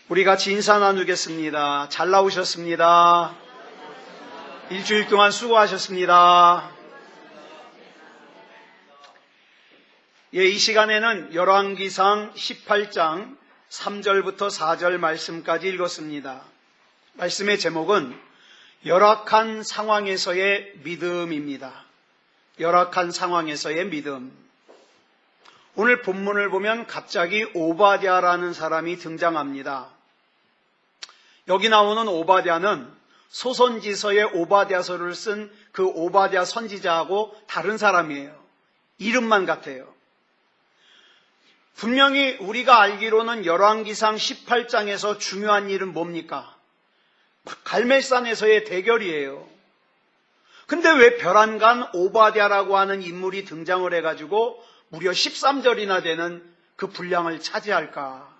우리 같이 인사 나누겠습니다. 잘 나오셨습니다. 일주일 동안 수고하셨습니다. 이 시간에는 열왕기상 18장 3절부터 4절 말씀까지 읽었습니다. 말씀의 제목은 열악한 상황에서의 믿음입니다. 열악한 상황에서의 믿음. 오늘 본문을 보면 갑자기 오바댜라는 사람이 등장합니다. 여기 나오는 오바댜는 소선지서의 오바댜서를 쓴 그 오바댜 선지자하고 다른 사람이에요. 이름만 같아요. 분명히 우리가 알기로는 열왕기상 18장에서 중요한 일은 뭡니까? 갈멜산에서의 대결이에요. 근데 왜 벼랑간 오바댜라고 하는 인물이 등장을 해가지고 무려 13절이나 되는 그 분량을 차지할까?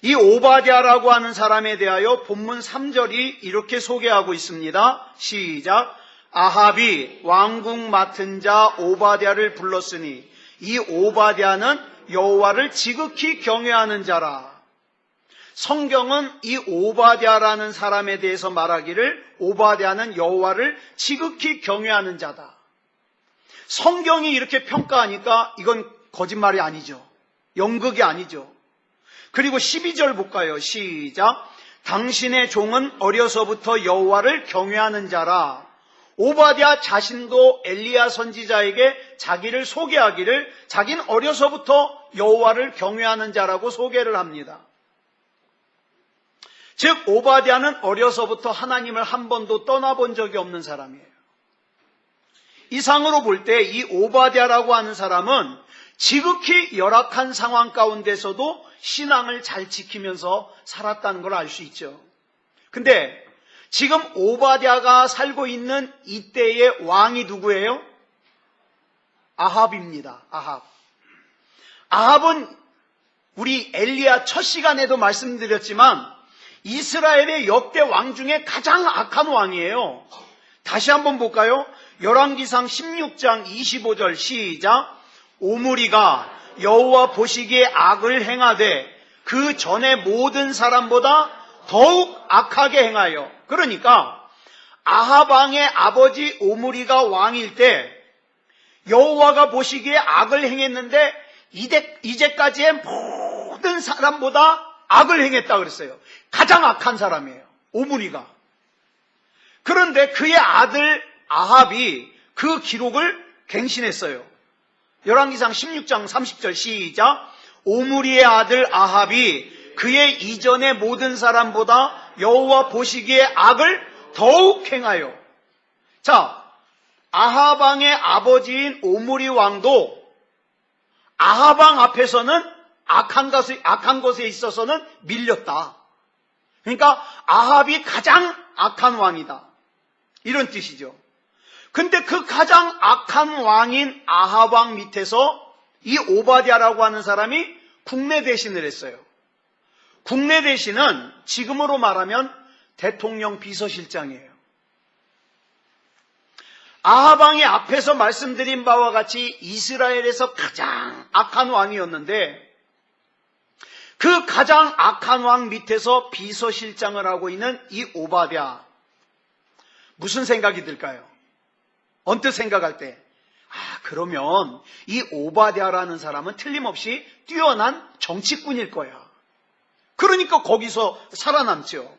이 오바댜라고 하는 사람에 대하여 본문 3절이 이렇게 소개하고 있습니다. 시작. 아합이 왕궁 맡은 자 오바댜를 불렀으니 이 오바댜는 여호와를 지극히 경외하는 자라. 성경은 이 오바댜라는 사람에 대해서 말하기를 오바댜는 여호와를 지극히 경외하는 자다. 성경이 이렇게 평가하니까 이건 거짓말이 아니죠. 연극이 아니죠. 그리고 12절 볼까요? 시작. 당신의 종은 어려서부터 여호와를 경외하는 자라. 오바댜 자신도 엘리야 선지자에게 자기를 소개하기를 자기는 어려서부터 여호와를 경외하는 자라고 소개를 합니다. 즉 오바댜는 어려서부터 하나님을 한 번도 떠나본 적이 없는 사람이에요. 이상으로 볼 때 이 오바댜라고 하는 사람은 지극히 열악한 상황 가운데서도 신앙을 잘 지키면서 살았다는 걸 알 수 있죠. 근데 지금 오바댜가 살고 있는 이때의 왕이 누구예요? 아합입니다. 아합은 우리 엘리야 첫 시간에도 말씀드렸지만 이스라엘의 역대 왕 중에 가장 악한 왕이에요. 다시 한번 볼까요? 열왕기상 16장 25절 시작. 오므리가 여호와 보시기에 악을 행하되 그 전에 모든 사람보다 더욱 악하게 행하여. 그러니까 아합 왕의 아버지 오므리가 왕일 때 여호와가 보시기에 악을 행했는데 이제까지의 모든 사람보다 악을 행했다 그랬어요. 가장 악한 사람이에요. 오므리가. 그런데 그의 아들 아합이 그 기록을 갱신했어요. 열왕기상 16장 30절 시작. 오므리의 아들 아합이 그의 이전의 모든 사람보다 여호와 보시기에 악을 더욱 행하여. 자, 아합 왕의 아버지인 오므리 왕도 아합 왕 앞에서는 악한 것에 있어서는 밀렸다. 그러니까 아합이 가장 악한 왕이다. 이런 뜻이죠. 근데 그 가장 악한 왕인 아합 왕 밑에서 이 오바댜라고 하는 사람이 국내 대신을 했어요. 국내 대신은 지금으로 말하면 대통령 비서실장이에요. 아합 왕이 앞에서 말씀드린 바와 같이 이스라엘에서 가장 악한 왕이었는데 그 가장 악한 왕 밑에서 비서실장을 하고 있는 이 오바댜. 무슨 생각이 들까요? 언뜻 생각할 때 그러면 이 오바댜라는 사람은 틀림없이 뛰어난 정치꾼일 거야. 그러니까 거기서 살아남죠.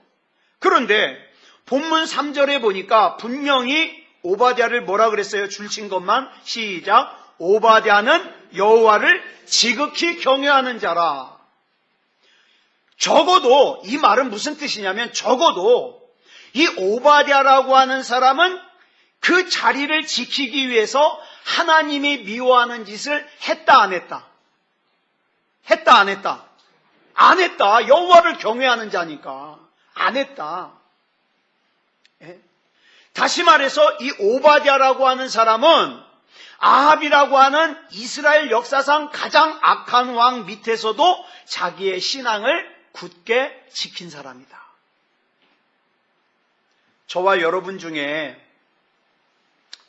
그런데 본문 3절에 보니까 분명히 오바댜를 뭐라 그랬어요? 줄친 것만 시작. 오바댜는 여호와를 지극히 경외하는 자라. 적어도 이 말은 무슨 뜻이냐면 적어도 이 오바댜라고 하는 사람은 그 자리를 지키기 위해서 하나님이 미워하는 짓을 했다 안 했다? 했다 안 했다? 안 했다. 여호와를 경외하는 자니까 안 했다. 다시 말해서 이 오바댜라고 하는 사람은 아합이라고 하는 이스라엘 역사상 가장 악한 왕 밑에서도 자기의 신앙을 굳게 지킨 사람이다. 저와 여러분 중에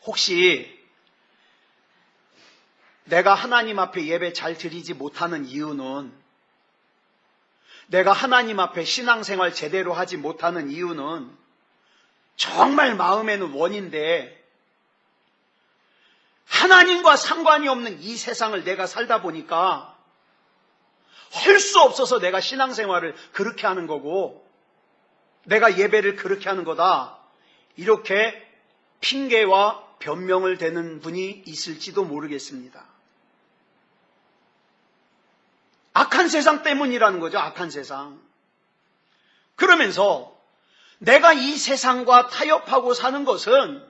혹시 내가 하나님 앞에 예배 잘 드리지 못하는 이유는 내가 하나님 앞에 신앙생활 제대로 하지 못하는 이유는 정말 마음에는 원인데 하나님과 상관이 없는 이 세상을 내가 살다 보니까 할 수 없어서 내가 신앙생활을 그렇게 하는 거고 내가 예배를 그렇게 하는 거다. 이렇게 핑계와 변명을 대는 분이 있을지도 모르겠습니다. 악한 세상 때문이라는 거죠. 악한 세상. 그러면서 내가 이 세상과 타협하고 사는 것은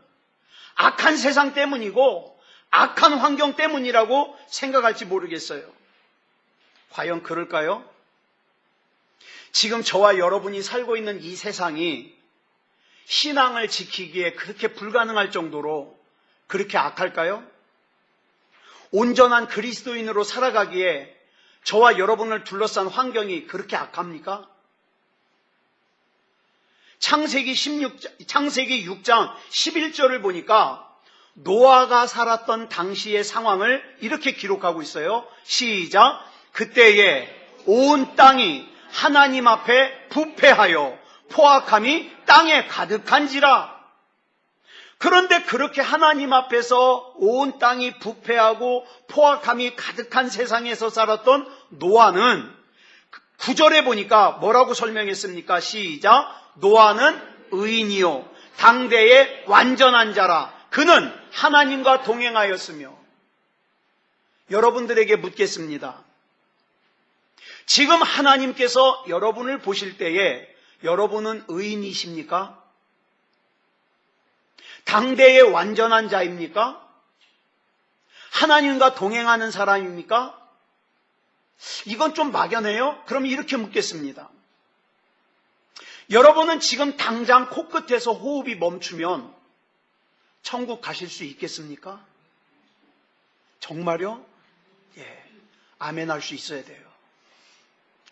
악한 세상 때문이고 악한 환경 때문이라고 생각할지 모르겠어요. 과연 그럴까요? 지금 저와 여러분이 살고 있는 이 세상이 신앙을 지키기에 그렇게 불가능할 정도로 그렇게 악할까요? 온전한 그리스도인으로 살아가기에 저와 여러분을 둘러싼 환경이 그렇게 악합니까? 창세기 6장 11절을 보니까 노아가 살았던 당시의 상황을 이렇게 기록하고 있어요. 시작. 그때에 온 땅이 하나님 앞에 부패하여 포악함이 땅에 가득한지라. 그런데 그렇게 하나님 앞에서 온 땅이 부패하고 포악함이 가득한 세상에서 살았던 노아는 9절에 보니까 뭐라고 설명했습니까? 시작. 노아는 의인이요 당대의 완전한 자라. 그는 하나님과 동행하였으며. 여러분들에게 묻겠습니다. 지금 하나님께서 여러분을 보실 때에 여러분은 의인이십니까? 당대의 완전한 자입니까? 하나님과 동행하는 사람입니까? 이건 좀 막연해요? 그럼 이렇게 묻겠습니다. 여러분은 지금 당장 코끝에서 호흡이 멈추면 천국 가실 수 있겠습니까? 정말요? 예. 아멘 할 수 있어야 돼요.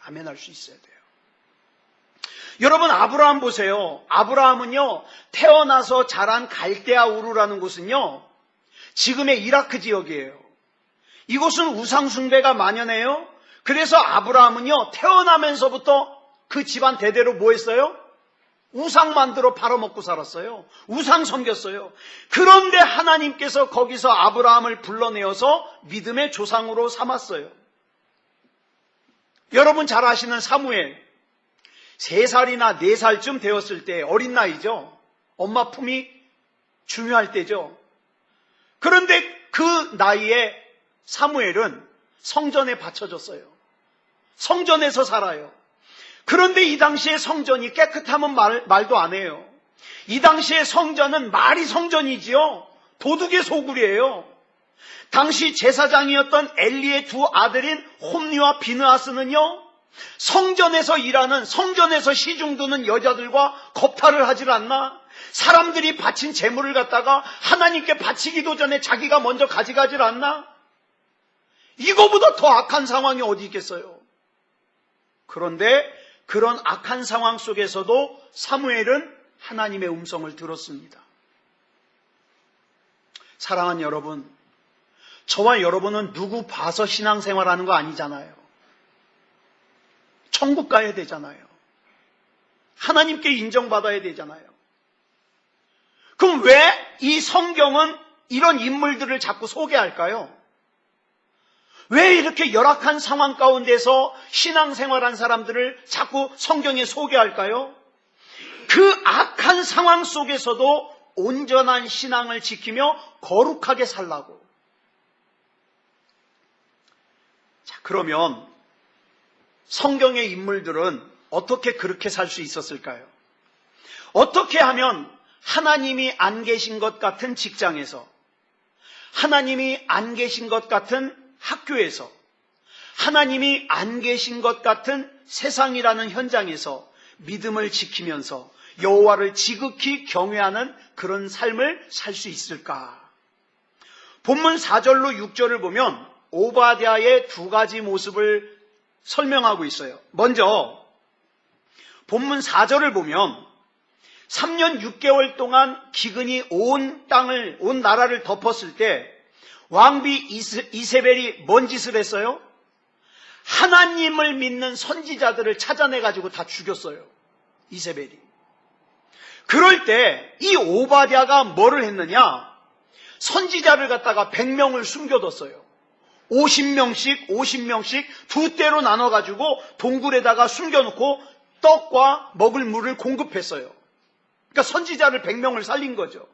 아멘 할 수 있어야 돼요. 여러분 아브라함 보세요. 아브라함은요 태어나서 자란 갈대아 우르라는 곳은요 지금의 이라크 지역이에요. 이곳은 우상 숭배가 만연해요. 그래서 아브라함은요 태어나면서부터 그 집안 대대로 뭐 했어요? 우상 만들어 팔아먹고 살았어요. 우상 섬겼어요. 그런데 하나님께서 거기서 아브라함을 불러내어서 믿음의 조상으로 삼았어요. 여러분 잘 아시는 사무엘 3살이나 4살쯤 되었을 때 어린 나이죠. 엄마 품이 중요할 때죠. 그런데 그 나이에 사무엘은 성전에 바쳐졌어요. 성전에서 살아요. 그런데 이 당시에 성전이 깨끗하면 말도 안 해요. 이 당시에 성전은 말이 성전이지요. 도둑의 소굴이에요. 당시 제사장이었던 엘리의 두 아들인 홈리와 비느하스는요. 성전에서 일하는 성전에서 시중 두는 여자들과 겁탈을 하질 않나? 사람들이 바친 재물을 갖다가 하나님께 바치기도 전에 자기가 먼저 가져가질 않나? 이거보다 더 악한 상황이 어디 있겠어요? 그런데 그런 악한 상황 속에서도 사무엘은 하나님의 음성을 들었습니다. 사랑하는 여러분, 저와 여러분은 누구 봐서 신앙생활하는 거 아니잖아요. 천국 가야 되잖아요. 하나님께 인정받아야 되잖아요. 그럼 왜 이 성경은 이런 인물들을 자꾸 소개할까요? 왜 이렇게 열악한 상황 가운데서 신앙생활한 사람들을 자꾸 성경에 소개할까요? 그 악한 상황 속에서도 온전한 신앙을 지키며 거룩하게 살라고. 자, 그러면 성경의 인물들은 어떻게 그렇게 살 수 있었을까요? 어떻게 하면 하나님이 안 계신 것 같은 직장에서, 하나님이 안 계신 것 같은 학교에서, 하나님이 안 계신 것 같은 세상이라는 현장에서 믿음을 지키면서 여호와를 지극히 경외하는 그런 삶을 살 수 있을까? 본문 4절로 6절을 보면 오바댜의 두 가지 모습을 설명하고 있어요. 먼저 본문 4절을 보면 3년 6개월 동안 기근이 온 땅을, 온 나라를 덮었을 때 왕비 이세벨이 뭔 짓을 했어요? 하나님을 믿는 선지자들을 찾아내가지고 다 죽였어요. 이세벨이. 그럴 때 이 오바댜가 뭐를 했느냐? 선지자를 갖다가 100명을 숨겨뒀어요. 50명씩 두 때로 나눠가지고 동굴에다가 숨겨놓고 떡과 먹을 물을 공급했어요. 그러니까 선지자를 100명을 살린 거죠.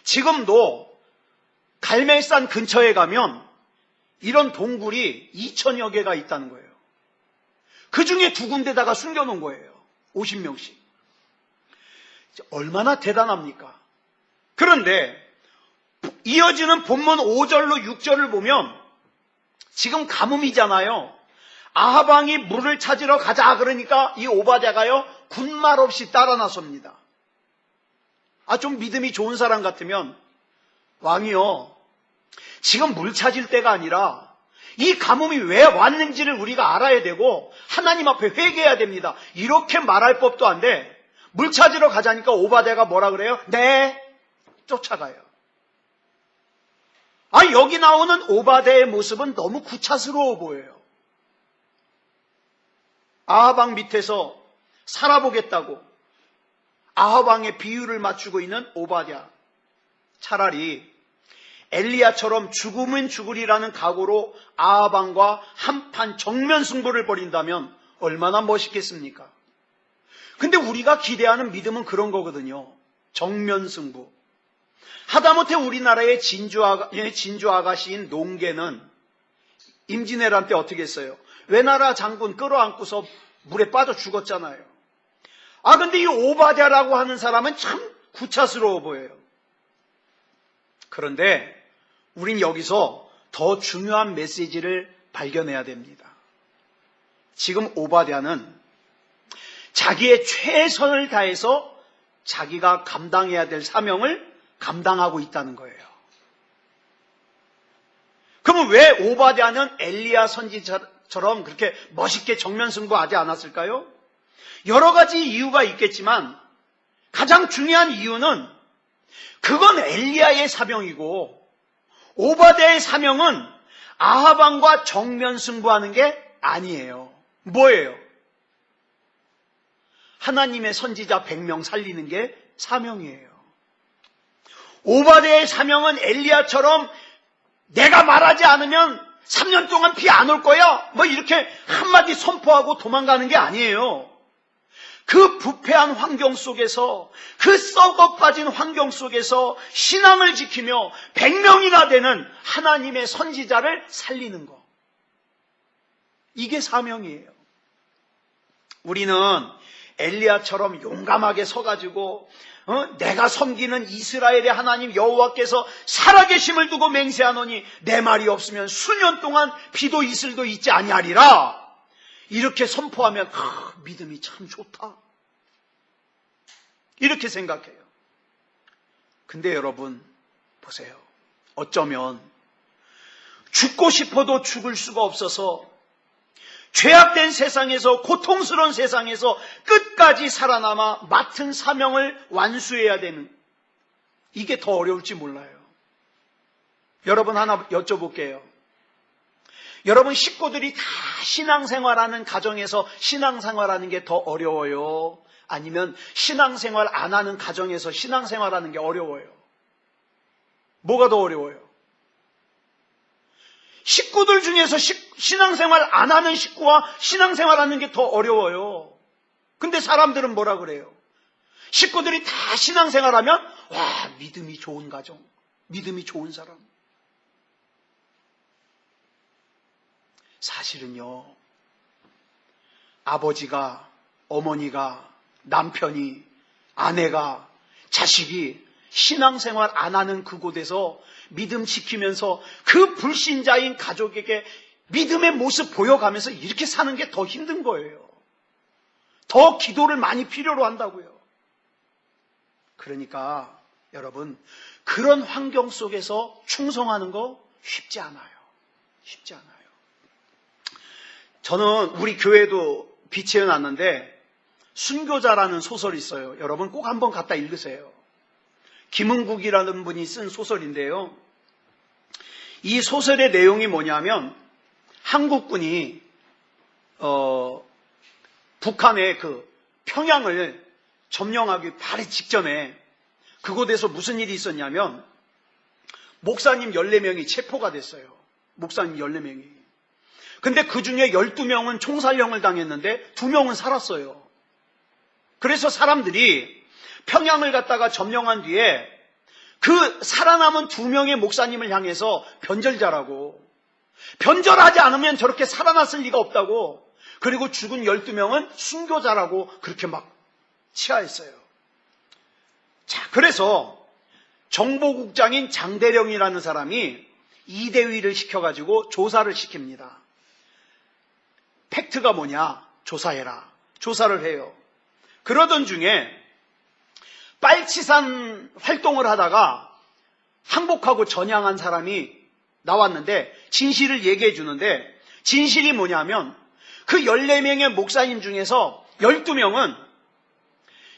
지금도 갈멜산 근처에 가면 이런 동굴이 2000여 개가 있다는 거예요. 그 중에 두 군데다가 숨겨놓은 거예요. 50명씩. 얼마나 대단합니까? 그런데 이어지는 본문 5절로 6절을 보면 지금 가뭄이잖아요. 아합 왕이 물을 찾으러 가자 그러니까 이 오바댜가요 군말 없이 따라 나섭니다. 좀 믿음이 좋은 사람 같으면 왕이요 지금 물 찾을 때가 아니라 이 가뭄이 왜 왔는지를 우리가 알아야 되고 하나님 앞에 회개해야 됩니다. 이렇게 말할 법도 안 돼. 물 찾으러 가자니까 오바댜가 뭐라 그래요? 네, 쫓아가요. 여기 나오는 오바댜의 모습은 너무 구차스러워 보여요. 아합 왕 밑에서 살아보겠다고 아합 왕의 비유를 맞추고 있는 오바댜. 차라리 엘리야처럼 죽으면 죽으리라는 각오로 아합 왕과 한판 정면 승부를 벌인다면 얼마나 멋있겠습니까? 근데 우리가 기대하는 믿음은 그런 거거든요. 정면 승부. 하다못해 우리나라의 진주 아가씨인 농계는 임진왜란 때 어떻게 했어요? 외나라 장군 끌어안고서 물에 빠져 죽었잖아요. 근데 이 오바댜라고 하는 사람은 참 구차스러워 보여요. 그런데 우린 여기서 더 중요한 메시지를 발견해야 됩니다. 지금 오바댜는 자기의 최선을 다해서 자기가 감당해야 될 사명을 감당하고 있다는 거예요. 그러면 왜 오바댜는 엘리야 선지자처럼 그렇게 멋있게 정면승부하지 않았을까요? 여러 가지 이유가 있겠지만 가장 중요한 이유는 그건 엘리야의 사명이고 오바댜의 사명은 아합 왕과 정면승부하는 게 아니에요. 뭐예요? 하나님의 선지자 100명 살리는 게 사명이에요. 오바댜의 사명은 엘리야처럼 내가 말하지 않으면 3년 동안 비 안 올 거야 이렇게 한마디 선포하고 도망가는 게 아니에요. 그 부패한 환경 속에서 그 썩어 빠진 환경 속에서 신앙을 지키며 100명이나 되는 하나님의 선지자를 살리는 거. 이게 사명이에요. 우리는 엘리야처럼 용감하게 서가지고 내가 섬기는 이스라엘의 하나님 여호와께서 살아계심을 두고 맹세하노니 내 말이 없으면 수년 동안 비도 이슬도 있지 아니하리라. 이렇게 선포하면 믿음이 참 좋다. 이렇게 생각해요. 근데 여러분 보세요. 어쩌면 죽고 싶어도 죽을 수가 없어서 죄악된 세상에서 고통스러운 세상에서 끝까지 살아남아 맡은 사명을 완수해야 되는 이게 더 어려울지 몰라요. 여러분 하나 여쭤볼게요. 여러분 식구들이 다 신앙생활하는 가정에서 신앙생활하는 게 더 어려워요? 아니면 신앙생활 안 하는 가정에서 신앙생활하는 게 어려워요? 뭐가 더 어려워요? 식구들 중에서 신앙생활 안 하는 식구와 신앙생활 하는 게 더 어려워요. 근데 사람들은 뭐라 그래요? 식구들이 다 신앙생활 하면 와, 믿음이 좋은 가정, 믿음이 좋은 사람. 사실은요, 아버지가, 어머니가, 남편이, 아내가, 자식이 신앙생활 안 하는 그곳에서 믿음 지키면서 그 불신자인 가족에게 믿음의 모습 보여가면서 이렇게 사는 게 더 힘든 거예요. 더 기도를 많이 필요로 한다고요. 그러니까 여러분, 그런 환경 속에서 충성하는 거 쉽지 않아요. 쉽지 않아요. 저는 우리 교회도 비치해 놨는데 순교자라는 소설이 있어요. 여러분 꼭 한번 갖다 읽으세요. 김은국이라는 분이 쓴 소설인데요. 이 소설의 내용이 뭐냐면 한국군이 북한의 그 평양을 점령하기 바로 직전에 그곳에서 무슨 일이 있었냐면 목사님 14명이 체포가 됐어요. 목사님 14명이. 근데 그 중에 12명은 총살령을 당했는데 2명은 살았어요. 그래서 사람들이 평양을 갖다가 점령한 뒤에 그 살아남은 2명의 목사님을 향해서 변절자라고, 변절하지 않으면 저렇게 살아났을 리가 없다고, 그리고 죽은 12명은 순교자라고 그렇게 막 치하했어요. 자, 그래서 정보국장인 장대령이라는 사람이 이대위를 시켜가지고 조사를 시킵니다. 팩트가 뭐냐? 조사해라. 조사를 해요. 그러던 중에 빨치산 활동을 하다가 항복하고 전향한 사람이 나왔는데 진실을 얘기해 주는데, 진실이 뭐냐면 그 14명의 목사님 중에서 12명은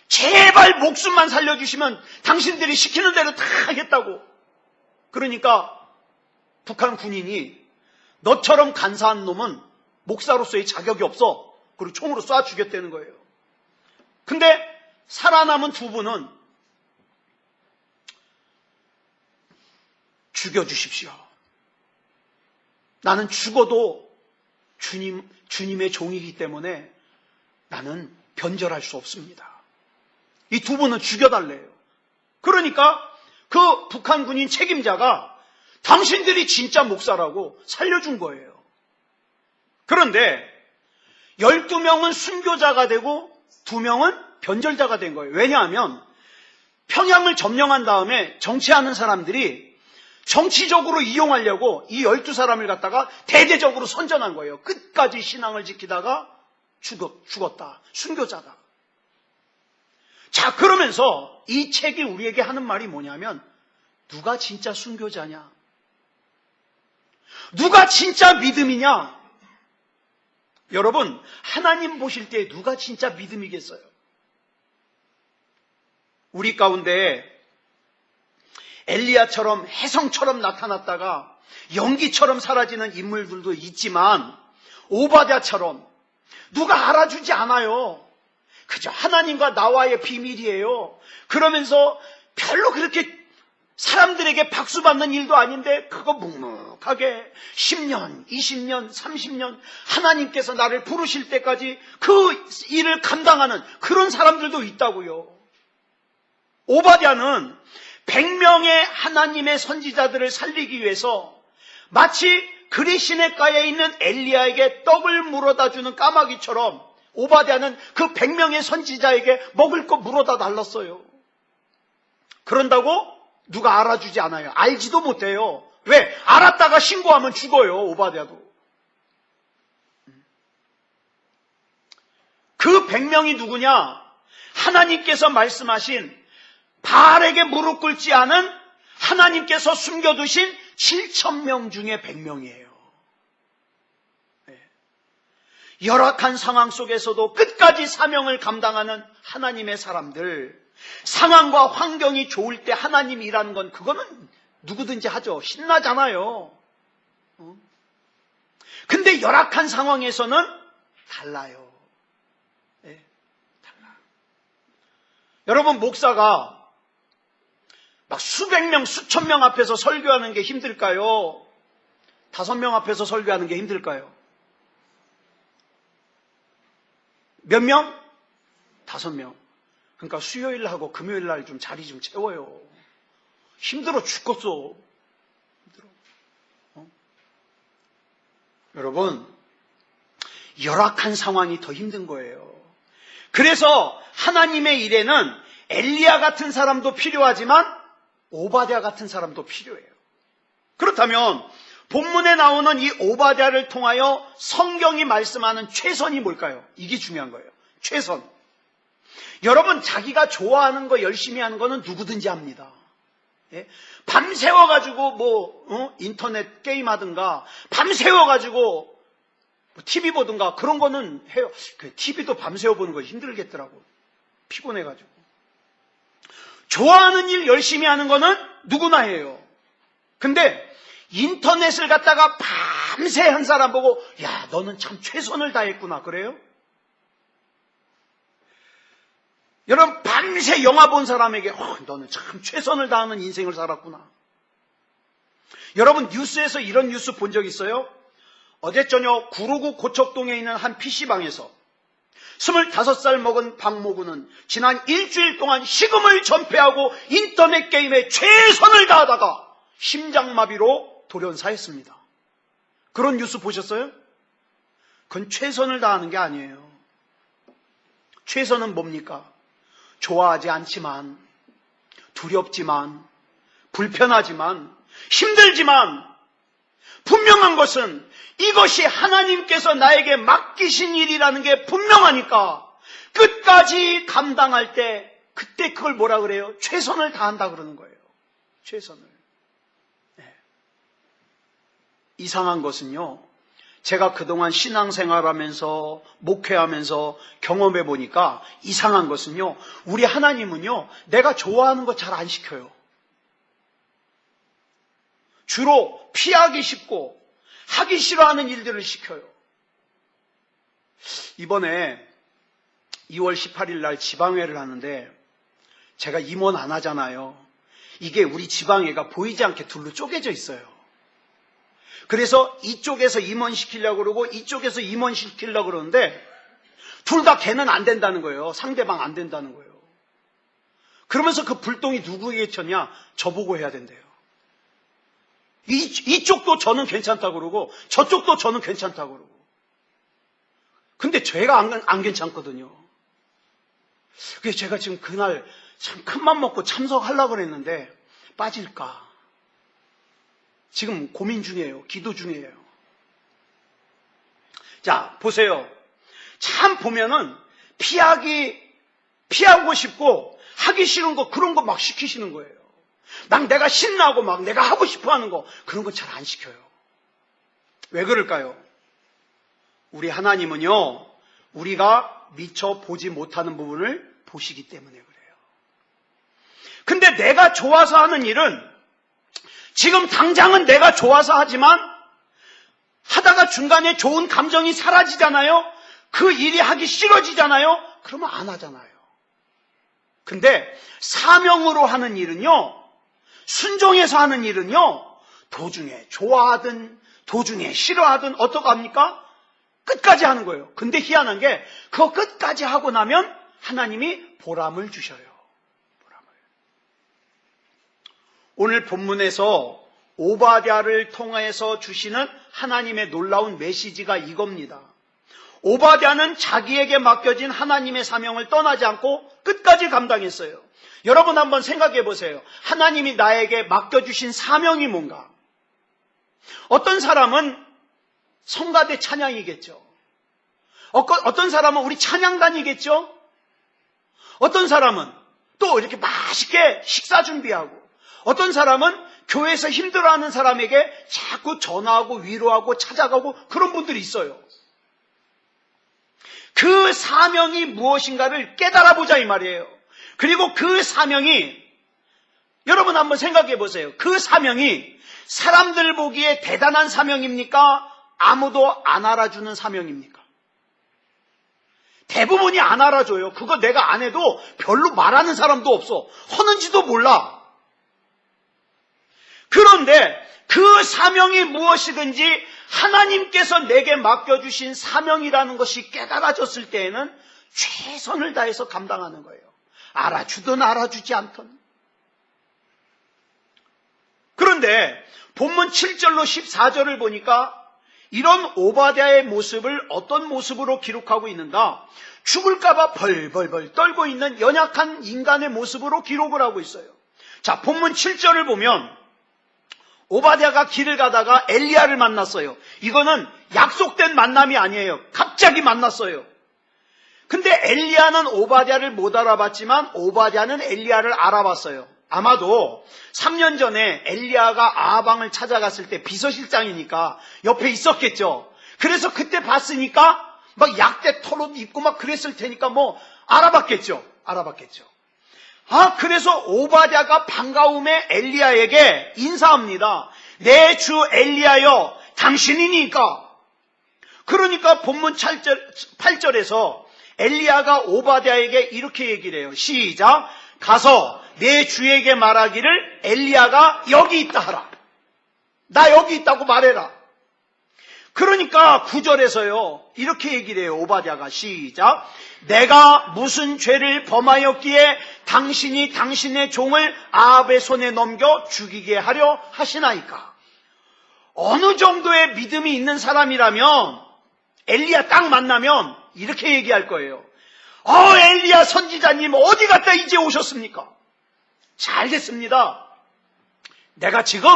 제발 목숨만 살려주시면 당신들이 시키는 대로 다 하겠다고. 그러니까 북한 군인이 너처럼 간사한 놈은 목사로서의 자격이 없어. 그리고 총으로 쏴 죽였다는 거예요. 근데 살아남은 2분은 죽여주십시오. 나는 죽어도 주님의 종이기 때문에 나는 변절할 수 없습니다. 이 2분은 죽여달래요. 그러니까 그 북한 군인 책임자가 당신들이 진짜 목사라고 살려준 거예요. 그런데 12명은 순교자가 되고 2명은 변절자가 된 거예요. 왜냐하면 평양을 점령한 다음에 정치하는 사람들이 정치적으로 이용하려고 이 12사람을 갖다가 대대적으로 선전한 거예요. 끝까지 신앙을 지키다가 죽었다. 순교자다. 자, 그러면서 이 책이 우리에게 하는 말이 뭐냐면 누가 진짜 순교자냐? 누가 진짜 믿음이냐? 여러분, 하나님 보실 때 누가 진짜 믿음이겠어요? 우리 가운데 엘리야처럼 혜성처럼 나타났다가 연기처럼 사라지는 인물들도 있지만 오바댜처럼 누가 알아주지 않아요. 그저 하나님과 나와의 비밀이에요. 그러면서 별로 그렇게 사람들에게 박수 받는 일도 아닌데 그거 묵묵하게 10년, 20년, 30년 하나님께서 나를 부르실 때까지 그 일을 감당하는 그런 사람들도 있다고요. 오바댜는 100명의 하나님의 선지자들을 살리기 위해서 마치 그리시네가에 있는 엘리야에게 떡을 물어다 주는 까마귀처럼 오바댜는 그 100명의 선지자에게 먹을 거 물어다 달랐어요. 그런다고 누가 알아주지 않아요. 알지도 못해요. 왜? 알았다가 신고하면 죽어요. 오바댜도. 그 100명이 누구냐? 하나님께서 말씀하신 바알에게 무릎 꿇지 않은 하나님께서 숨겨두신 7,000명 중에 100명이에요. 열악한 상황 속에서도 끝까지 사명을 감당하는 하나님의 사람들, 상황과 환경이 좋을 때 하나님 일하는 건 그거는 누구든지 하죠. 신나잖아요. 근데 열악한 상황에서는 달라요. 네, 달라. 여러분, 목사가 막 수백 명, 수천 명 앞에서 설교하는 게 힘들까요? 5명 앞에서 설교하는 게 힘들까요? 몇 명? 5명. 그러니까 수요일하고 금요일날 좀 자리 좀 채워요. 힘들어 죽겠어. 힘들어. 여러분, 열악한 상황이 더 힘든 거예요. 그래서 하나님의 일에는 엘리야 같은 사람도 필요하지만 오바댜 같은 사람도 필요해요. 그렇다면 본문에 나오는 이 오바댜를 통하여 성경이 말씀하는 최선이 뭘까요? 이게 중요한 거예요. 최선. 여러분, 자기가 좋아하는 거 열심히 하는 거는 누구든지 합니다. 예? 밤새워가지고 인터넷 게임하든가 밤새워가지고 TV 보든가 그런 거는 해요. TV도 밤새워 보는 거 힘들겠더라고. 피곤해가지고. 좋아하는 일 열심히 하는 거는 누구나 해요. 근데 인터넷을 갖다가 밤새 한 사람 보고 야, 너는 참 최선을 다했구나. 그래요? 여러분, 밤새 영화 본 사람에게 너는 참 최선을 다하는 인생을 살았구나. 여러분, 뉴스에서 이런 뉴스 본 적 있어요? 어제 저녁 구로구 고척동에 있는 한 PC방에서 25살 먹은 박모구는 지난 일주일 동안 식음을 전폐하고 인터넷 게임에 최선을 다하다가 심장마비로 돌연사했습니다. 그런 뉴스 보셨어요? 그건 최선을 다하는 게 아니에요. 최선은 뭡니까? 좋아하지 않지만, 두렵지만, 불편하지만, 힘들지만 분명한 것은 이것이 하나님께서 나에게 맡기신 일이라는 게 분명하니까 끝까지 감당할 때 그때 그걸 뭐라 그래요? 최선을 다한다 그러는 거예요. 최선을. 네. 이상한 것은요, 제가 그동안 신앙생활하면서 목회하면서 경험해 보니까 이상한 것은요, 우리 하나님은요, 내가 좋아하는 거 잘 안 시켜요. 주로 피하기 쉽고 하기 싫어하는 일들을 시켜요. 이번에 2월 18일 날 지방회를 하는데 제가 임원 안 하잖아요. 이게 우리 지방회가 보이지 않게 둘로 쪼개져 있어요. 그래서 이쪽에서 임원시키려고 그러고 이쪽에서 임원시키려고 그러는데 둘 다 걔는 안 된다는 거예요. 상대방 안 된다는 거예요. 그러면서 그 불똥이 누구에게 쳤냐? 저보고 해야 된대요. 이쪽도 저는 괜찮다고 그러고 저쪽도 저는 괜찮다고 그러고. 근데 제가 안 괜찮거든요. 그래서 제가 지금 그날 참 큰맘 먹고 참석하려고 그랬는데 빠질까? 지금 고민 중이에요. 기도 중이에요. 자, 보세요. 참 보면은 피하고 싶고 하기 싫은 거 그런 거 막 시키시는 거예요. 막 내가 신나고 막 내가 하고 싶어 하는 거 그런 거 잘 안 시켜요. 왜 그럴까요? 우리 하나님은요, 우리가 미처 보지 못하는 부분을 보시기 때문에 그래요. 근데 내가 좋아서 하는 일은 지금 당장은 내가 좋아서 하지만 하다가 중간에 좋은 감정이 사라지잖아요. 그 일이 하기 싫어지잖아요. 그러면 안 하잖아요. 근데 사명으로 하는 일은요, 순종해서 하는 일은요, 도중에 좋아하든 도중에 싫어하든 어떻게 합니까? 끝까지 하는 거예요. 근데 희한한 게 그거 끝까지 하고 나면 하나님이 보람을 주셔요. 보람을. 오늘 본문에서 오바댜를 통해서 주시는 하나님의 놀라운 메시지가 이겁니다. 오바댜는 자기에게 맡겨진 하나님의 사명을 떠나지 않고 끝까지 감당했어요. 여러분 한번 생각해 보세요. 하나님이 나에게 맡겨주신 사명이 뭔가? 어떤 사람은 성가대 찬양이겠죠. 어떤 사람은 우리 찬양단이겠죠. 어떤 사람은 또 이렇게 맛있게 식사 준비하고, 어떤 사람은 교회에서 힘들어하는 사람에게 자꾸 전화하고 위로하고 찾아가고 그런 분들이 있어요. 그 사명이 무엇인가를 깨달아보자 이 말이에요. 그리고 그 사명이, 여러분 한번 생각해 보세요. 그 사명이 사람들 보기에 대단한 사명입니까? 아무도 안 알아주는 사명입니까? 대부분이 안 알아줘요. 그거 내가 안 해도 별로 말하는 사람도 없어. 하는지도 몰라. 그런데 그 사명이 무엇이든지 하나님께서 내게 맡겨주신 사명이라는 것이 깨달아졌을 때에는 최선을 다해서 감당하는 거예요. 알아주든 알아주지 않든. 그런데 본문 7절로 14절을 보니까 이런 오바댜의 모습을 어떤 모습으로 기록하고 있는가? 죽을까봐 벌벌벌 떨고 있는 연약한 인간의 모습으로 기록을 하고 있어요. 자, 본문 7절을 보면 오바댜가 길을 가다가 엘리야를 만났어요. 이거는 약속된 만남이 아니에요. 갑자기 만났어요. 근데 엘리야는 오바댜를 못 알아봤지만 오바댜는 엘리야를 알아봤어요. 아마도 3년 전에 엘리야가 아하방을 찾아갔을 때 비서실장이니까 옆에 있었겠죠. 그래서 그때 봤으니까 막 약대 털옷 입고 막 그랬을 테니까 뭐 알아봤겠죠. 그래서 오바댜가 반가움에 엘리야에게 인사합니다. 내 주 엘리야여 당신이니까. 그러니까 본문 8절에서 엘리야가 오바댜에게 이렇게 얘기를 해요. 시작. 가서 내 주에게 말하기를 엘리야가 여기 있다 하라. 나 여기 있다고 말해라. 그러니까 9절에서요 이렇게 얘기를 해요. 오바댜가. 시작. 내가 무슨 죄를 범하였기에 당신이 당신의 종을 아합의 손에 넘겨 죽이게 하려 하시나이까. 어느 정도의 믿음이 있는 사람이라면 엘리야 딱 만나면 이렇게 얘기할 거예요. 엘리야 선지자님 어디 갔다 이제 오셨습니까? 자, 알겠습니다. 내가 지금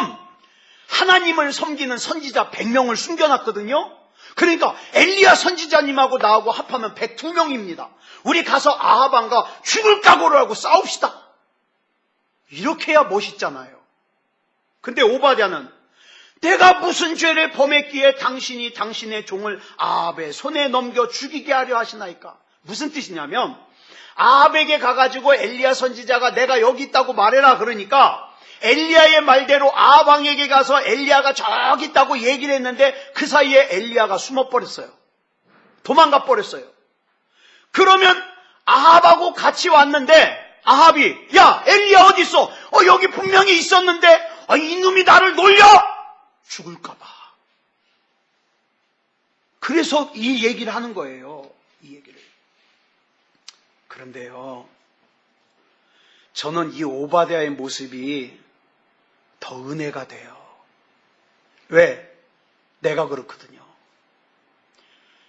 하나님을 섬기는 선지자 100명을 숨겨놨거든요. 그러니까 엘리야 선지자님하고 나하고 합하면 102명입니다. 우리 가서 아합 왕과 죽을 각오를 하고 싸웁시다. 이렇게 해야 멋있잖아요. 근데 오바댜는 내가 무슨 죄를 범했기에 당신이 당신의 종을 아합의 손에 넘겨 죽이게 하려 하시나이까. 무슨 뜻이냐면 아합에게 가가지고 엘리야 선지자가 내가 여기 있다고 말해라 그러니까 엘리야의 말대로 아합 왕에게 가서 엘리야가 저기 있다고 얘기를 했는데 그 사이에 엘리야가 숨어버렸어요. 도망가 버렸어요. 그러면 아합하고 같이 왔는데 아합이 야 엘리야 어디 있어? 여기 분명히 있었는데 이놈이 나를 놀려 죽을까 봐. 그래서 이 얘기를 하는 거예요. 이 얘기를. 그런데요, 저는 이 오바댜의 모습이 더 은혜가 돼요. 왜? 내가 그렇거든요.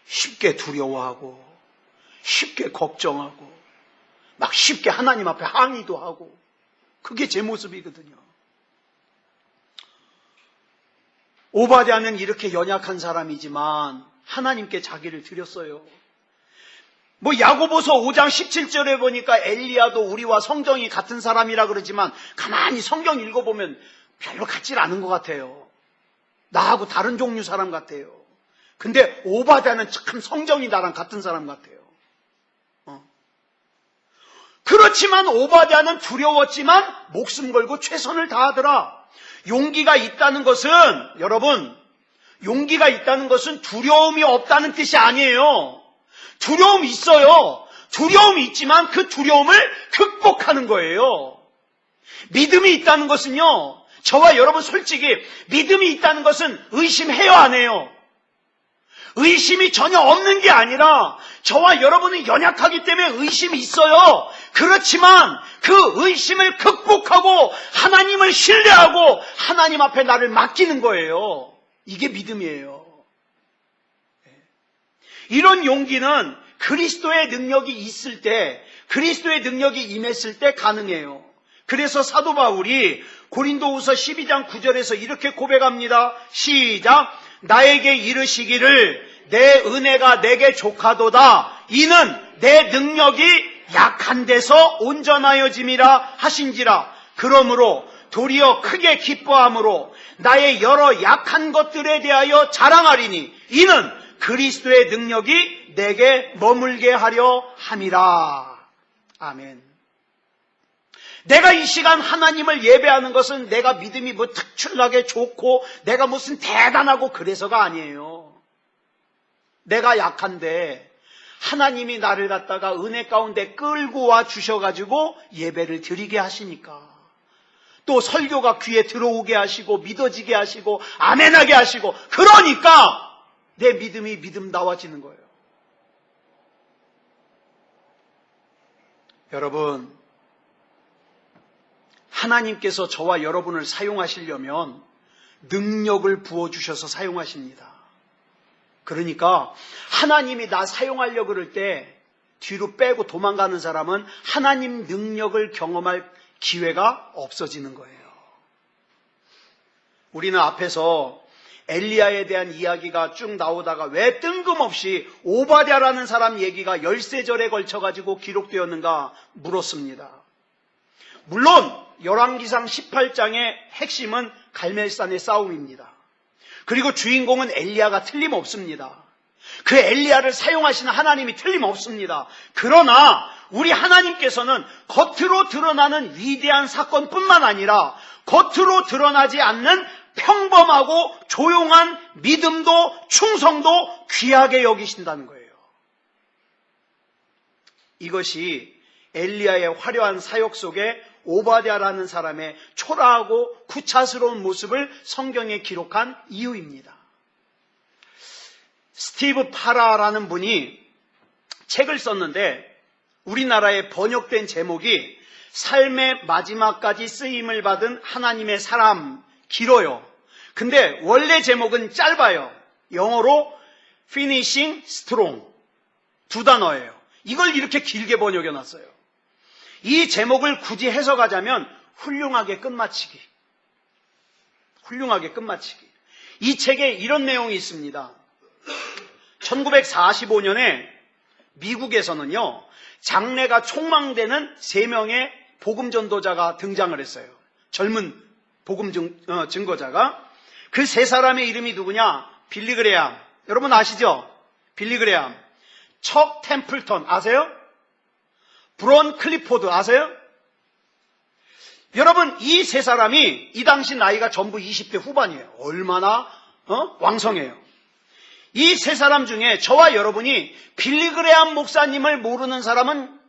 쉽게 두려워하고 쉽게 걱정하고 막 쉽게 하나님 앞에 항의도 하고 그게 제 모습이거든요. 오바댜는 이렇게 연약한 사람이지만 하나님께 자기를 드렸어요. 야고보서 5장 17절에 보니까 엘리야도 우리와 성정이 같은 사람이라 그러지만 가만히 성경 읽어보면 별로 같질 않은 것 같아요. 나하고 다른 종류 사람 같아요. 근데 오바댜는 참 성정이 나랑 같은 사람 같아요. 그렇지만 오바댜는 두려웠지만 목숨 걸고 최선을 다하더라. 용기가 있다는 것은 여러분, 용기가 있다는 것은 두려움이 없다는 뜻이 아니에요. 두려움이 있어요. 두려움이 있지만 그 두려움을 극복하는 거예요. 믿음이 있다는 것은요, 저와 여러분 솔직히 믿음이 있다는 것은 의심해요, 안 해요? 의심이 전혀 없는 게 아니라 저와 여러분은 연약하기 때문에 의심이 있어요. 그렇지만 그 의심을 극복하고 하나님을 신뢰하고 하나님 앞에 나를 맡기는 거예요. 이게 믿음이에요. 이런 용기는 그리스도의 능력이 있을 때, 그리스도의 능력이 임했을 때 가능해요. 그래서 사도 바울이 고린도후서 12장 9절에서 이렇게 고백합니다. 시작. 나에게 이르시기를 내 은혜가 내게 족하도다. 이는 내 능력이 약한 데서 온전하여짐이라 하신지라. 그러므로 도리어 크게 기뻐함으로 나의 여러 약한 것들에 대하여 자랑하리니 이는 그리스도의 능력이 내게 머물게 하려 함이라. 아멘. 내가 이 시간 하나님을 예배하는 것은 내가 믿음이 특출나게 좋고 내가 무슨 대단하고 그래서가 아니에요. 내가 약한데 하나님이 나를 갖다가 은혜 가운데 끌고 와 주셔가지고 예배를 드리게 하시니까, 또 설교가 귀에 들어오게 하시고 믿어지게 하시고 아멘하게 하시고, 그러니까 내 믿음이 믿음다워지는 거예요. 여러분, 하나님께서 저와 여러분을 사용하시려면 능력을 부어주셔서 사용하십니다. 그러니까 하나님이 나 사용하려고 그럴 때 뒤로 빼고 도망가는 사람은 하나님 능력을 경험할 기회가 없어지는 거예요. 우리는 앞에서 엘리야에 대한 이야기가 쭉 나오다가 왜 뜬금없이 오바댜라는 사람 얘기가 13절에 걸쳐가지고 기록되었는가 물었습니다. 물론 열왕기상 18장의 핵심은 갈멜산의 싸움입니다. 그리고 주인공은 엘리야가 틀림없습니다. 그 엘리야를 사용하시는 하나님이 틀림없습니다. 그러나 우리 하나님께서는 겉으로 드러나는 위대한 사건뿐만 아니라 겉으로 드러나지 않는 평범하고 조용한 믿음도 충성도 귀하게 여기신다는 거예요. 이것이 엘리야의 화려한 사역 속에 오바댜라는 사람의 초라하고 구차스러운 모습을 성경에 기록한 이유입니다. 스티브 파라라는 분이 책을 썼는데 우리나라에 번역된 제목이 삶의 마지막까지 쓰임을 받은 하나님의 사람, 길어요. 근데 원래 제목은 짧아요. 영어로 finishing strong, 2단어예요. 이걸 이렇게 길게 번역해 놨어요. 이 제목을 굳이 해석하자면 훌륭하게 끝마치기. 훌륭하게 끝마치기. 이 책에 이런 내용이 있습니다. 1945년에 미국에서는요, 장래가 촉망되는 3명의 복음 전도자가 등장을 했어요. 젊은 복음 증거자가. 그 3사람의 이름이 누구냐? 빌리 그레암. 여러분 아시죠? 빌리 그레암. 척 템플턴 아세요? 브론 클리포드 아세요? 여러분 이 3사람이 이 당시 나이가 전부 20대 후반이에요. 얼마나 왕성해요. 이 3사람 중에 저와 여러분이 빌리 그레암 목사님을 모르는 사람은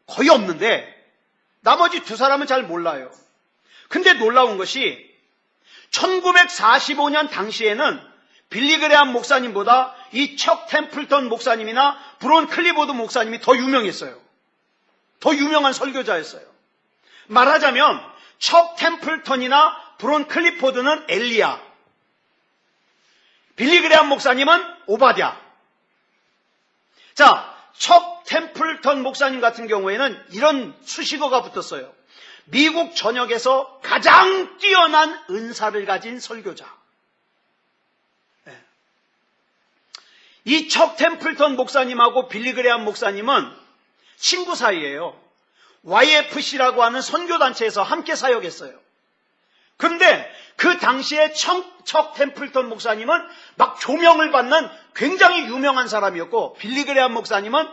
거의 없는데 나머지 2사람은 잘 몰라요. 근데 놀라운 것이 1945년 당시에는 빌리 그레암 목사님보다 이 척 템플턴 목사님이나 브론 클리포드 목사님이 더 유명했어요. 더 유명한 설교자였어요. 말하자면 척 템플턴이나 브론 클리포드는 엘리야, 빌리 그레암 목사님은 오바댜. 자, 척 템플턴 목사님 같은 경우에는 이런 수식어가 붙었어요. 미국 전역에서 가장 뛰어난 은사를 가진 설교자. 이 척 템플턴 목사님하고 빌리 그레암 목사님은 친구 사이예요. YFC라고 하는 선교단체에서 함께 사역했어요. 그런데 그 당시에 척 템플턴 목사님은 막 조명을 받는 굉장히 유명한 사람이었고, 빌리 그레암 목사님은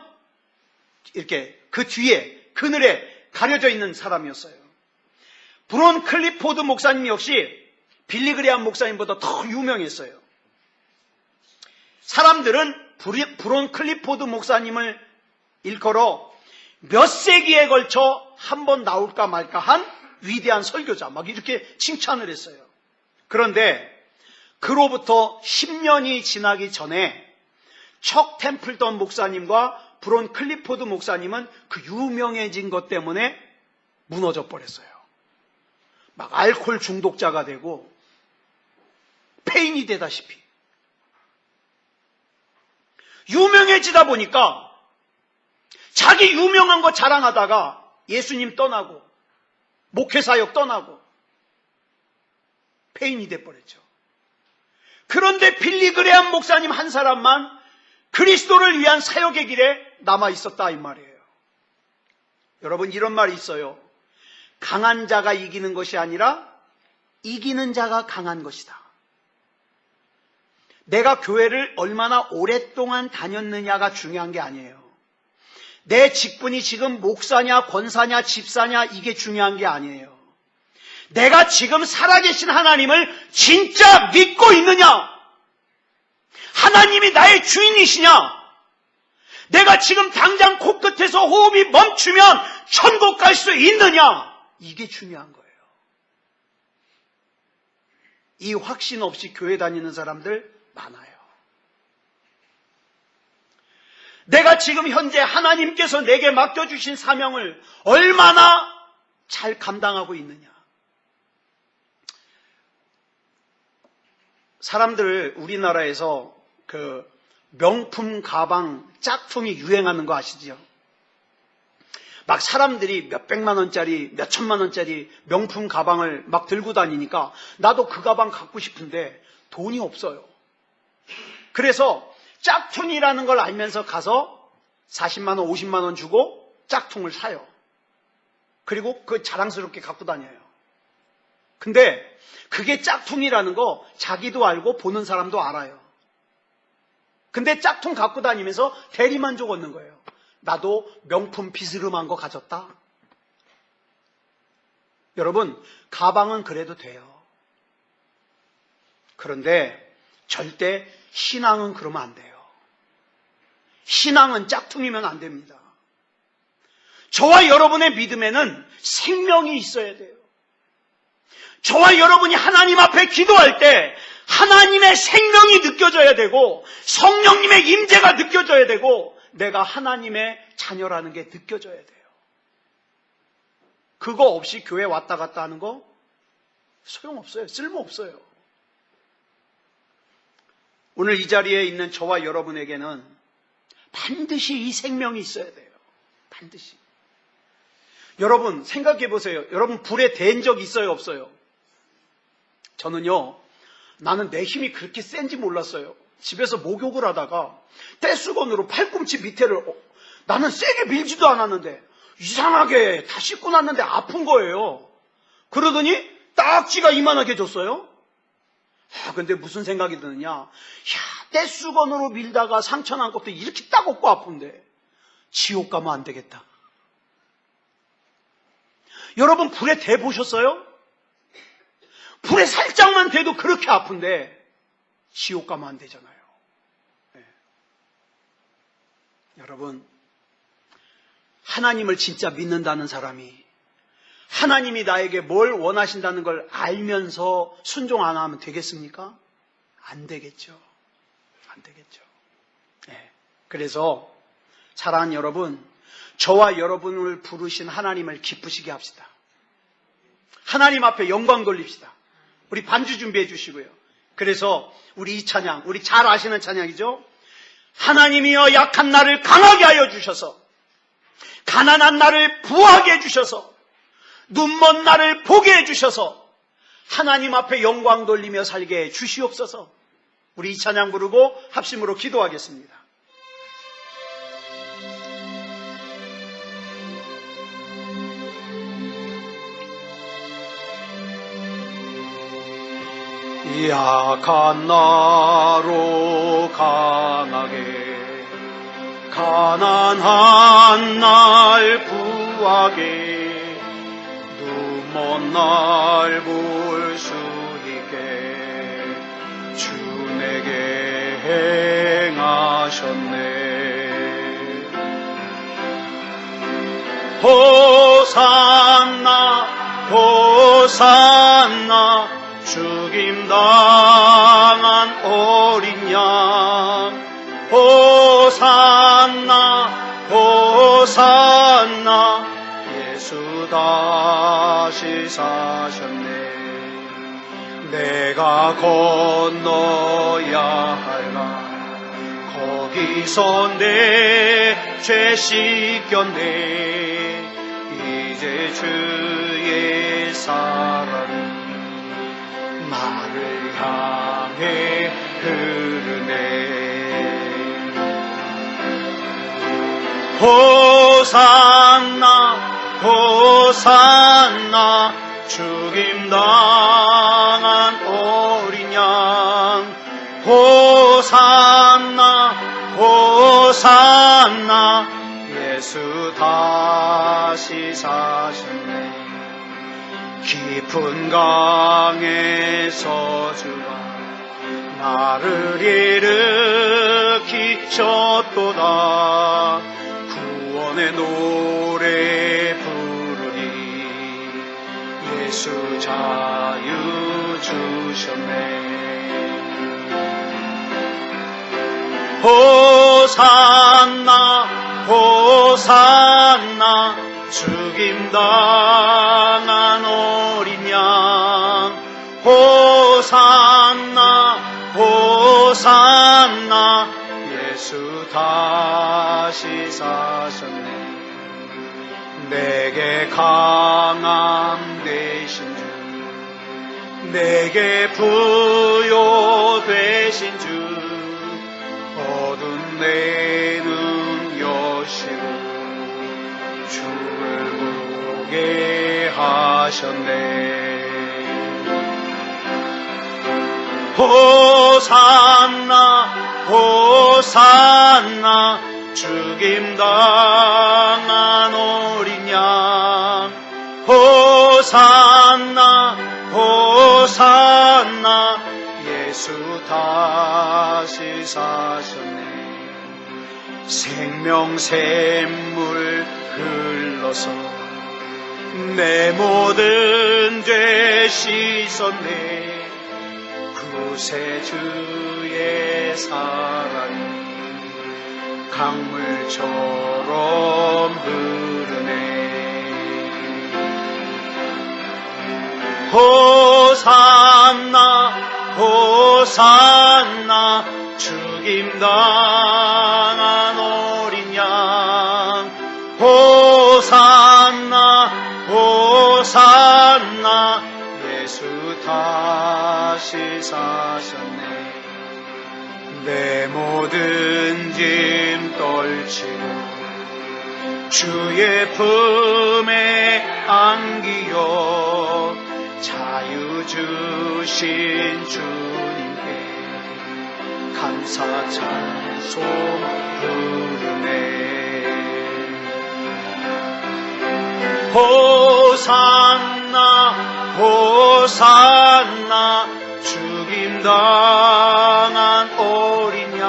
이렇게 그 뒤에 그늘에 가려져 있는 사람이었어요. 브론 클리포드 목사님 역시 빌리 그레암 목사님보다 더 유명했어요. 사람들은 브론 클리포드 목사님을 일컬어 몇 세기에 걸쳐 한 번 나올까 말까 한 위대한 설교자, 막 이렇게 칭찬을 했어요. 그런데 그로부터 10년이 지나기 전에 척 템플턴 목사님과 브론 클리포드 목사님은 그 유명해진 것 때문에 무너져 버렸어요. 막 알코올 중독자가 되고 폐인이 되다시피. 유명해지다 보니까 자기 유명한 거 자랑하다가 예수님 떠나고 목회사역 떠나고 폐인이 돼버렸죠. 그런데 빌리 그레암 목사님 한 사람만 그리스도를 위한 사역의 길에 남아있었다 이 말이에요. 여러분 이런 말이 있어요. 강한 자가 이기는 것이 아니라 이기는 자가 강한 것이다. 내가 교회를 얼마나 오랫동안 다녔느냐가 중요한 게 아니에요. 내 직분이 지금 목사냐 권사냐 집사냐 이게 중요한 게 아니에요. 내가 지금 살아계신 하나님을 진짜 믿고 있느냐? 하나님이 나의 주인이시냐? 내가 지금 당장 코끝에서 호흡이 멈추면 천국 갈 수 있느냐? 이게 중요한 거예요. 이 확신 없이 교회 다니는 사람들 많아요. 내가 지금 현재 하나님께서 내게 맡겨주신 사명을 얼마나 잘 감당하고 있느냐. 사람들 우리나라에서 그 명품 가방 짝퉁이 유행하는 거 아시죠? 막 사람들이 몇백만 원짜리 몇천만 원짜리 명품 가방을 막 들고 다니니까 나도 그 가방 갖고 싶은데 돈이 없어요. 그래서 짝퉁이라는 걸 알면서 가서 40만 원 50만 원 주고 짝퉁을 사요. 그리고 그 자랑스럽게 갖고 다녀요. 근데 그게 짝퉁이라는 거 자기도 알고 보는 사람도 알아요. 근데 짝퉁 갖고 다니면서 대리만족 얻는 거예요. 나도 명품 비스름한 거 가졌다. 여러분 가방은 그래도 돼요. 그런데 절대 신앙은 그러면 안 돼요. 신앙은 짝퉁이면 안 됩니다. 저와 여러분의 믿음에는 생명이 있어야 돼요. 저와 여러분이 하나님 앞에 기도할 때 하나님의 생명이 느껴져야 되고 성령님의 임재가 느껴져야 되고 내가 하나님의 자녀라는 게 느껴져야 돼요. 그거 없이 교회 왔다 갔다 하는 거 소용없어요. 쓸모없어요. 오늘 이 자리에 있는 저와 여러분에게는 반드시 이 생명이 있어야 돼요. 반드시. 여러분 생각해 보세요. 여러분 불에 댄 적 있어요? 없어요? 저는요, 나는 내 힘이 그렇게 센지 몰랐어요. 집에서 목욕을 하다가 떼수건으로 팔꿈치 밑에를 나는 세게 밀지도 않았는데 이상하게 다 씻고 났는데 아픈 거예요. 그러더니 딱지가 이만하게 줬어요. 근데 무슨 생각이 드느냐, 떼수건으로 밀다가 상처 난 것도 이렇게 딱 없고 아픈데 지옥 가면 안 되겠다. 여러분 불에 대 보셨어요? 불에 살짝만 대도 그렇게 아픈데 지옥 가면 안 되잖아요. 네. 여러분, 하나님을 진짜 믿는다는 사람이 하나님이 나에게 뭘 원하신다는 걸 알면서 순종 안 하면 되겠습니까? 안 되겠죠. 안 되겠죠. 네. 그래서 사랑하는 여러분, 저와 여러분을 부르신 하나님을 기쁘시게 합시다. 하나님 앞에 영광 돌립시다. 우리 반주 준비해 주시고요. 그래서 우리 이 찬양, 우리 잘 아시는 찬양이죠. 하나님이여 약한 나를 강하게 하여 주셔서 가난한 나를 부하게 해주셔서 눈먼 나를 보게 해주셔서 하나님 앞에 영광 돌리며 살게 해 주시옵소서. 우리 이 찬양 부르고 합심으로 기도하겠습니다. 약한 나로 강하게 가난한 날 부하게 눈먼 날 볼 수 있게 주 내게 행하셨네. 호산나 호산나 죽임당한 어린 양 호산나 호산나 예수 다시 사셨네. 내가 건너야 할까 거기서 내 죄 씻겼네. 이제 주의 사랑이 나를 향해 흐르네. 호산나 호산나 죽임당한 어린 양 호산나 호산나 예수 다시 사셨네. 깊은 강에서 주가 나를 일으키셨도다. 구원의 노래 부르니 예수 자유 주셨네. 호산나 호산나 죽임당한 어린 양 호산나 호산나 예수 다시 사셨네. 내게 강함 되신 주 내게 부요되신 주 어두운 내 눈 여시고 주를 보게 하셨네. 호산나 호산나 죽임당한 어린 양 호산나 호산나 다시 사셨네. 생명샘물 흘러서 내 모든 죄 씻었네. 구세주의 사랑이 강물처럼 흐르네. 호산나 호산나 죽임당한 어린 양. 호산나 호산나 예수 다시 사셨네. 내 모든 짐 떨치고 주의 품에 안기어 자유 주신 주님께 감사 찬송 부르네. 호산나 호산나 죽임당한 어린 양.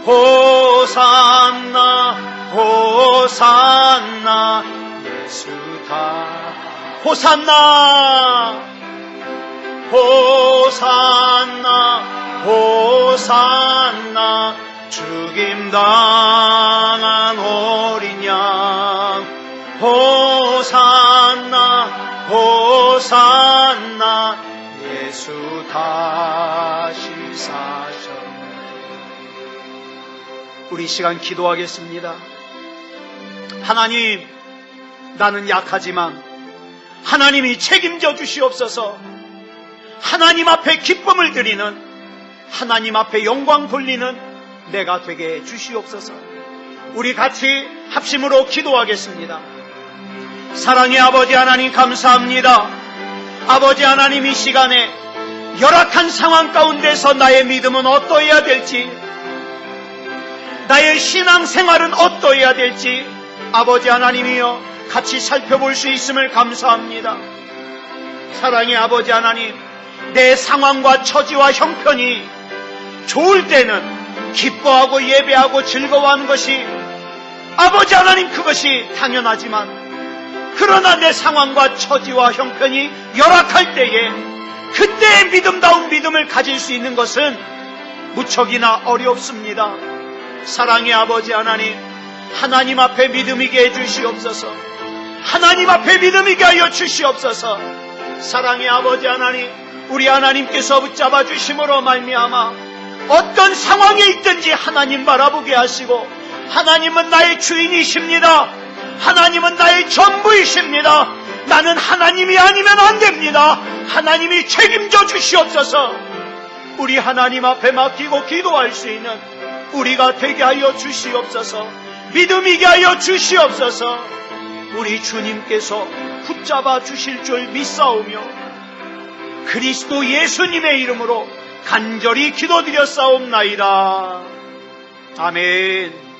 호산나 호산나 예수 다 호산나 호산나 호산나 죽임당한 어린 양. 호산나 호산나 예수 다시 사셨네. 우리 시간 기도하겠습니다. 하나님, 나는 약하지만 하나님이 책임져 주시옵소서. 하나님 앞에 기쁨을 드리는, 하나님 앞에 영광 돌리는 내가 되게 해 주시옵소서. 우리 같이 합심으로 기도하겠습니다. 사랑의 아버지 하나님, 감사합니다. 아버지 하나님, 이 시간에 열악한 상황 가운데서 나의 믿음은 어떠해야 될지, 나의 신앙생활은 어떠해야 될지 아버지 하나님이여 같이 살펴볼 수 있음을 감사합니다. 사랑의 아버지 하나님, 내 상황과 처지와 형편이 좋을 때는 기뻐하고 예배하고 즐거워하는 것이 아버지 하나님, 그것이 당연하지만 그러나 내 상황과 처지와 형편이 열악할 때에 그때의 믿음다운 믿음을 가질 수 있는 것은 무척이나 어렵습니다. 사랑의 아버지 하나님, 하나님 앞에 믿음이게 해주시옵소서. 하나님 앞에 믿음이게 하여 주시옵소서. 사랑의 아버지 하나님, 우리 하나님께서 붙잡아 주심으로 말미암아 어떤 상황에 있든지 하나님 바라보게 하시고, 하나님은 나의 주인이십니다. 하나님은 나의 전부이십니다. 나는 하나님이 아니면 안 됩니다. 하나님이 책임져 주시옵소서. 우리 하나님 앞에 맡기고 기도할 수 있는 우리가 되게 하여 주시옵소서. 믿음이게 하여 주시옵소서. 우리 주님께서 붙잡아 주실 줄 믿사오며 그리스도 예수님의 이름으로 간절히 기도드렸사옵나이다. 아멘.